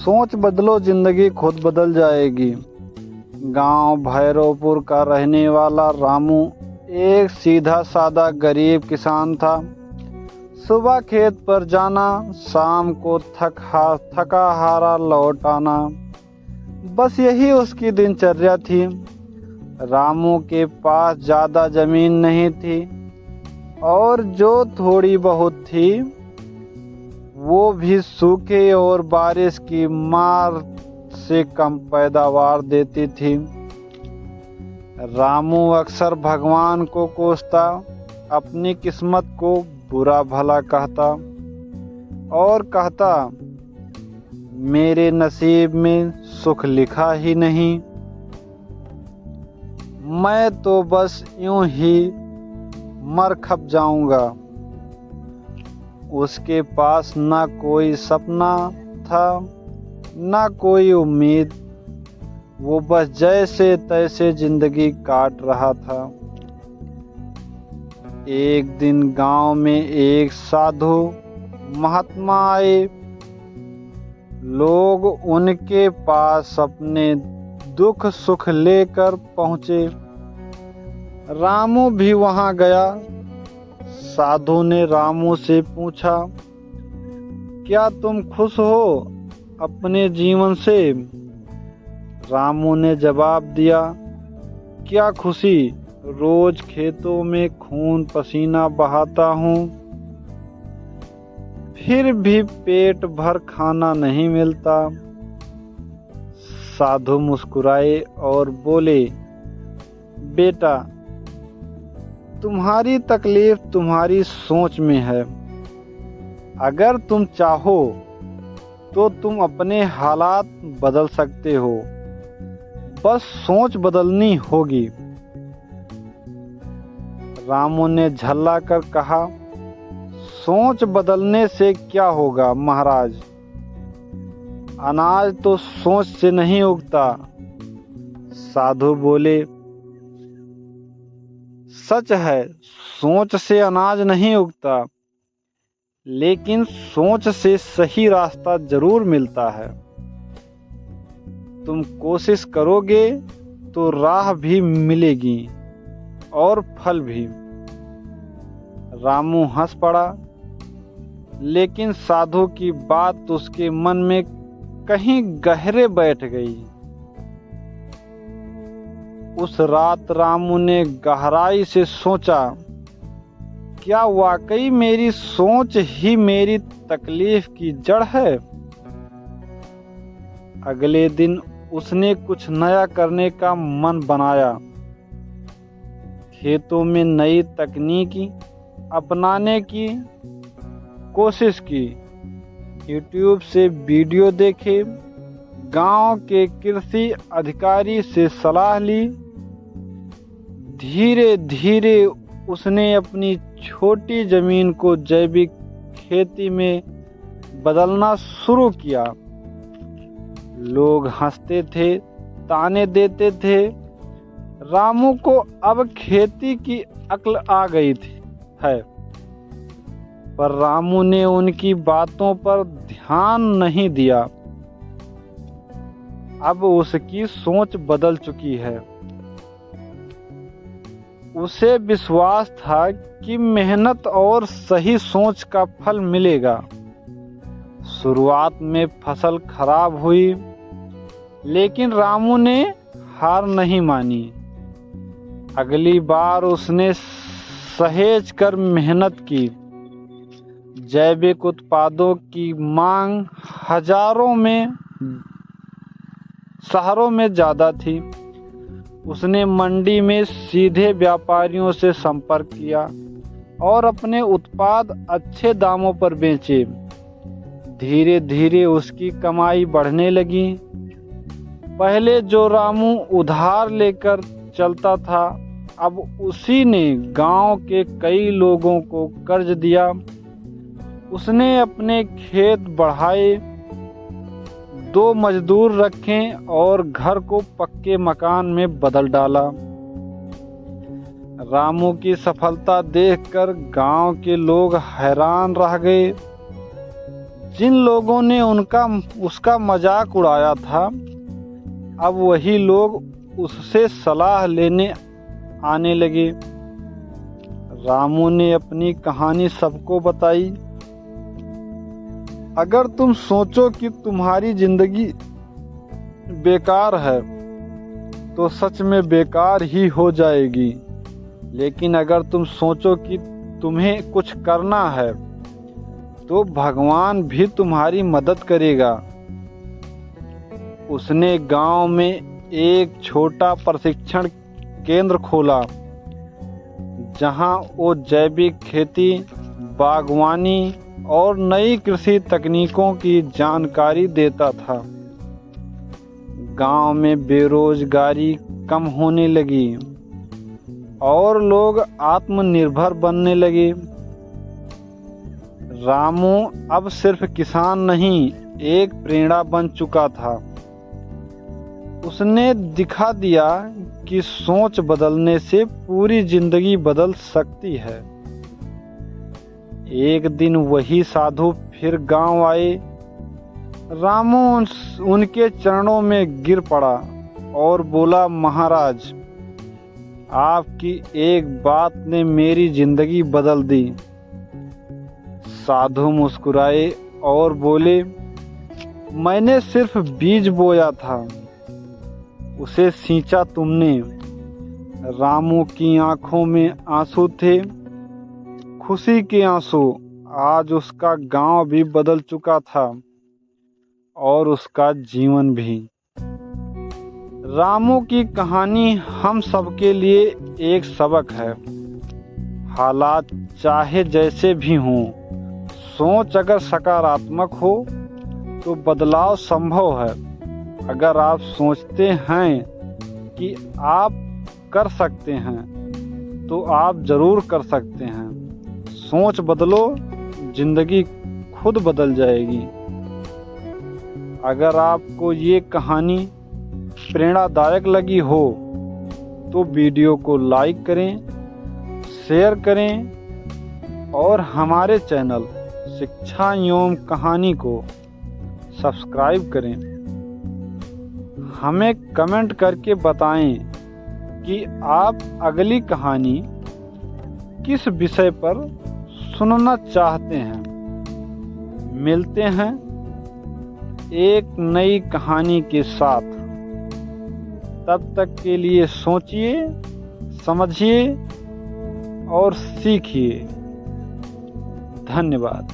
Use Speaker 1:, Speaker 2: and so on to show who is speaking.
Speaker 1: सोच बदलो, जिंदगी खुद बदल जाएगी। गांव भैरवपुर का रहने वाला रामू एक सीधा साधा गरीब किसान था। सुबह खेत पर जाना, शाम को थका हारा लौट आना, बस यही उसकी दिनचर्या थी। रामू के पास ज़्यादा जमीन नहीं थी और जो थोड़ी बहुत थी वो भी सूखे और बारिश की मार से कम पैदावार देती थी। रामू अक्सर भगवान को कोसता, अपनी किस्मत को बुरा भला कहता और कहता, मेरे नसीब में सुख लिखा ही नहीं, मैं तो बस यूं ही मर खप जाऊंगा। उसके पास ना कोई सपना था, ना कोई उम्मीद। वो बस जैसे तैसे जिंदगी काट रहा था। एक दिन गांव में एक साधु महात्मा आए। लोग उनके पास अपने दुख सुख लेकर पहुंचे। रामू भी वहां गया। साधु ने रामू से पूछा, क्या तुम खुश हो अपने जीवन से? रामू ने जवाब दिया, क्या खुशी, रोज खेतों में खून पसीना बहाता हूँ, फिर भी पेट भर खाना नहीं मिलता। साधु मुस्कुराए और बोले, बेटा, तुम्हारी तकलीफ तुम्हारी सोच में है। अगर तुम चाहो तो तुम अपने हालात बदल सकते हो, बस सोच बदलनी होगी। रामू ने झल्ला कर कहा, सोच बदलने से क्या होगा महाराज? अनाज तो सोच से नहीं उगता। साधु बोले, सच है, सोच से अनाज नहीं उगता, लेकिन सोच से सही रास्ता जरूर मिलता है। तुम कोशिश करोगे तो राह भी मिलेगी और फल भी। रामू हंस पड़ा, लेकिन साधु की बात उसके मन में कहीं गहरे बैठ गई। उस रात रामू ने गहराई से सोचा, क्या वाकई मेरी सोच ही मेरी तकलीफ की जड़ है? अगले दिन उसने कुछ नया करने का मन बनाया। खेतों में नई तकनीकी अपनाने की कोशिश की। यूट्यूब से वीडियो देखे, गांव के कृषि अधिकारी से सलाह ली। धीरे धीरे उसने अपनी छोटी जमीन को जैविक खेती में बदलना शुरू किया। लोग हंसते थे, ताने देते थे। रामू को अब खेती की अक्ल आ गई है, पर रामू ने उनकी बातों पर ध्यान नहीं दिया। अब उसकी सोच बदल चुकी है। उसे विश्वास था कि मेहनत और सही सोच का फल मिलेगा। शुरुआत में फसल खराब हुई, लेकिन रामू ने हार नहीं मानी। अगली बार उसने सहेज कर मेहनत की। जैविक उत्पादों की मांग शहरों में ज्यादा थी। उसने मंडी में सीधे व्यापारियों से संपर्क किया और अपने उत्पाद अच्छे दामों पर बेचे। धीरे धीरे उसकी कमाई बढ़ने लगी। पहले जो रामू उधार लेकर चलता था, अब उसी ने गांव के कई लोगों को कर्ज दिया। उसने अपने खेत बढ़ाए, 2 मजदूर रखे और घर को पक्के मकान में बदल डाला। रामू की सफलता देखकर गांव के लोग हैरान रह गए। जिन लोगों ने उसका मजाक उड़ाया था, अब वही लोग उससे सलाह लेने आने लगे। रामू ने अपनी कहानी सबको बताई। अगर तुम सोचो कि तुम्हारी जिंदगी बेकार है तो सच में बेकार ही हो जाएगी, लेकिन अगर तुम सोचो कि तुम्हें कुछ करना है तो भगवान भी तुम्हारी मदद करेगा। उसने गांव में एक छोटा प्रशिक्षण केंद्र खोला जहां वो जैविक खेती, बागवानी और नई कृषि तकनीकों की जानकारी देता था। गांव में बेरोजगारी कम होने लगी और लोग आत्मनिर्भर बनने लगे। रामू अब सिर्फ किसान नहीं, एक प्रेरणा बन चुका था। उसने दिखा दिया कि सोच बदलने से पूरी जिंदगी बदल सकती है। एक दिन वही साधु फिर गांव आए। रामू उनके चरणों में गिर पड़ा और बोला, महाराज, आपकी एक बात ने मेरी जिंदगी बदल दी। साधु मुस्कुराए और बोले, मैंने सिर्फ बीज बोया था, उसे सींचा तुमने। रामू की आंखों में आंसू थे, खुशी के आंसू। आज उसका गांव भी बदल चुका था और उसका जीवन भी। रामू की कहानी हम सबके लिए एक सबक है। हालात चाहे जैसे भी हों, सोच अगर सकारात्मक हो तो बदलाव संभव है। अगर आप सोचते हैं कि आप कर सकते हैं तो आप जरूर कर सकते हैं। सोच बदलो, जिंदगी खुद बदल जाएगी। अगर आपको ये कहानी प्रेरणादायक लगी हो तो वीडियो को लाइक करें, शेयर करें और हमारे चैनल शिक्षा एवं कहानी को सब्सक्राइब करें। हमें कमेंट करके बताएं कि आप अगली कहानी किस विषय पर सुनना चाहते हैं। मिलते हैं एक नई कहानी के साथ। तब तक के लिए सोचिए, समझिए और सीखिए। धन्यवाद।